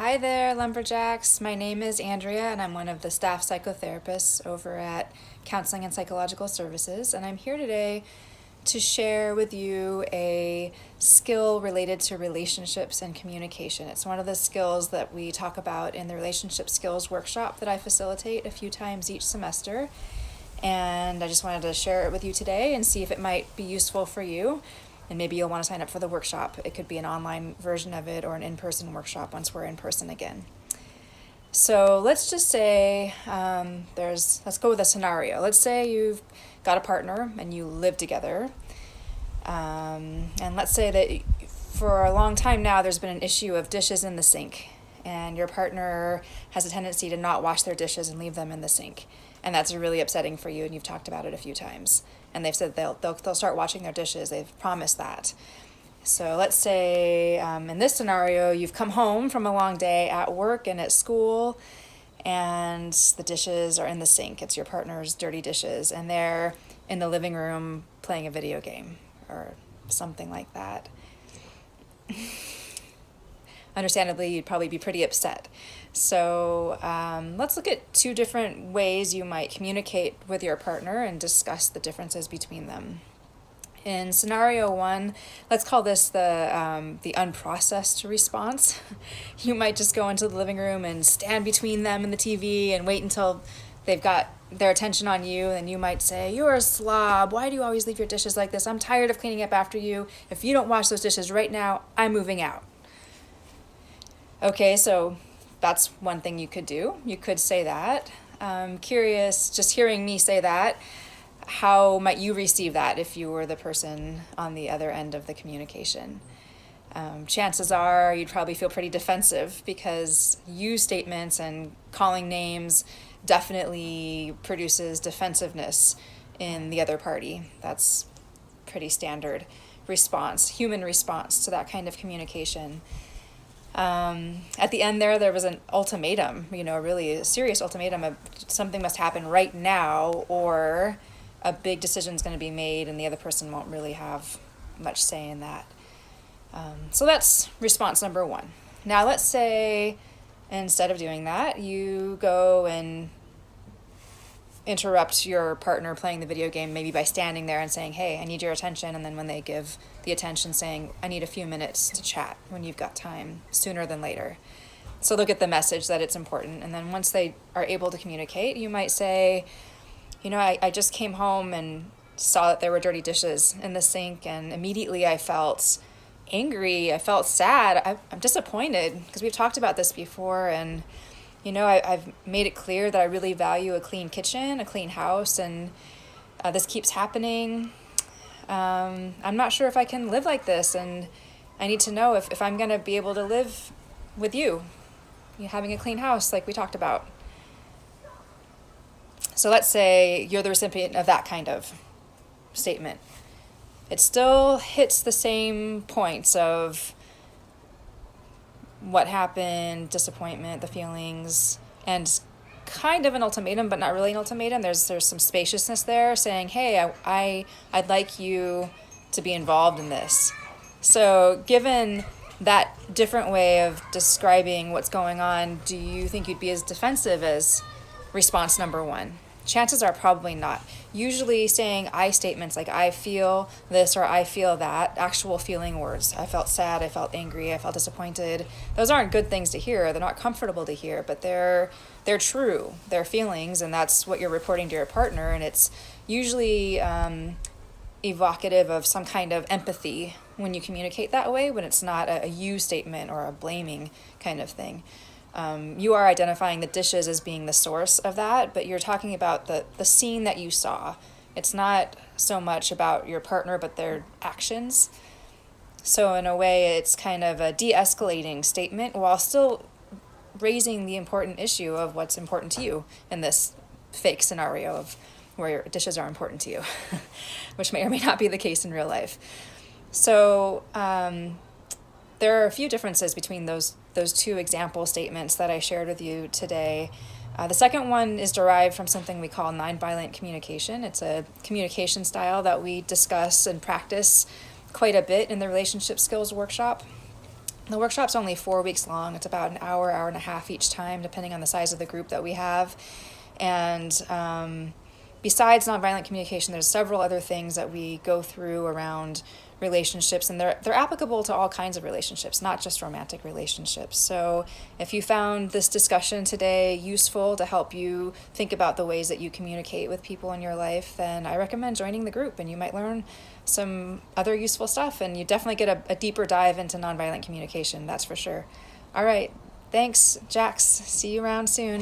Hi there, Lumberjacks. My name is Andrea, and I'm one of the staff psychotherapists over at Counseling and Psychological Services. And I'm here today to share with you a skill related to relationships and communication. It's one of the skills that we talk about in the Relationship Skills Workshop that I facilitate a few times each semester. And I just wanted to share it with you today and see if it might be useful for you. And maybe you'll want to sign up for the workshop. It could be an online version of it or an in-person workshop once we're in person again. So let's just say let's go with a scenario. Let's say you've got a partner and you live together. And let's say that for a long time now there's been an issue of dishes in the sink. And your partner has a tendency to not wash their dishes and leave them in the sink. And that's really upsetting for you, and you've talked about it a few times. And they've said they'll start washing their dishes. They've promised that. So let's say in this scenario, you've come home from a long day at work and at school, and the dishes are in the sink. It's your partner's dirty dishes, and they're in the living room playing a video game or something like that. Understandably, you'd probably be pretty upset. So let's look at two different ways you might communicate with your partner and discuss the differences between them. In scenario one, let's call this the unprocessed response. You might just go into the living room and stand between them and the TV and wait until they've got their attention on you, and you might say, "You're a slob. Why do you always leave your dishes like this? I'm tired of cleaning up after you. If you don't wash those dishes right now, I'm moving out." Okay, so that's one thing you could do. You could say that. Curious, just hearing me say that, how might you receive that if you were the person on the other end of the communication? Chances are you'd probably feel pretty defensive because you statements and calling names definitely produces defensiveness in the other party. That's pretty standard response, human response to that kind of communication. At the end there was an ultimatum, a really serious ultimatum of something must happen right now or a big decision is going to be made and the other person won't really have much say in that. So that's response number one. Now let's say instead of doing that, you go and interrupt your partner playing the video game, maybe by standing there and saying, "Hey, I need your attention," and then when they give the attention, saying, "I need a few minutes to chat when you've got time, sooner than later." So they'll get the message that it's important, and then once they are able to communicate, you might say, I just came home and saw that there were dirty dishes in the sink, and immediately I felt angry, I felt sad, I'm disappointed, because we've talked about this before, and I've made it clear that I really value a clean kitchen, a clean house, and this keeps happening. I'm not sure if I can live like this, and I need to know if I'm going to be able to live with you, having a clean house like we talked about. So let's say you're the recipient of that kind of statement. It still hits the same points of what happened, disappointment, the feelings, and kind of an ultimatum, but not really an ultimatum. There's some spaciousness there saying, "Hey, I'd like you to be involved in this." So given that different way of describing what's going on, do you think you'd be as defensive as response number one? Chances are probably not. Usually saying I statements like "I feel this" or "I feel that," actual feeling words. I felt sad, I felt angry, I felt disappointed. Those aren't good things to hear. They're not comfortable to hear, but they're true. They're feelings, and that's what you're reporting to your partner, and it's usually evocative of some kind of empathy when you communicate that way, when it's not a you statement or a blaming kind of thing. You are identifying the dishes as being the source of that, but you're talking about the scene that you saw. It's not so much about your partner, but their actions. So in a way, it's kind of a de-escalating statement while still raising the important issue of what's important to you in this fake scenario of where your dishes are important to you, which may or may not be the case in real life. So there are a few differences between those two example statements that I shared with you today. The second one is derived from something we call nonviolent communication. It's a communication style that we discuss and practice quite a bit in the Relationship Skills Workshop. The workshop's only 4 weeks long. It's about an hour, hour and a half each time, depending on the size of the group that we have. And besides nonviolent communication, there's several other things that we go through around relationships, and they're applicable to all kinds of relationships, not just romantic relationships. So if you found this discussion today useful to help you think about the ways that you communicate with people in your life, then I recommend joining the group, and you might learn some other useful stuff, and you definitely get a deeper dive into nonviolent communication, that's for sure. All right, thanks, Jax. See you around soon.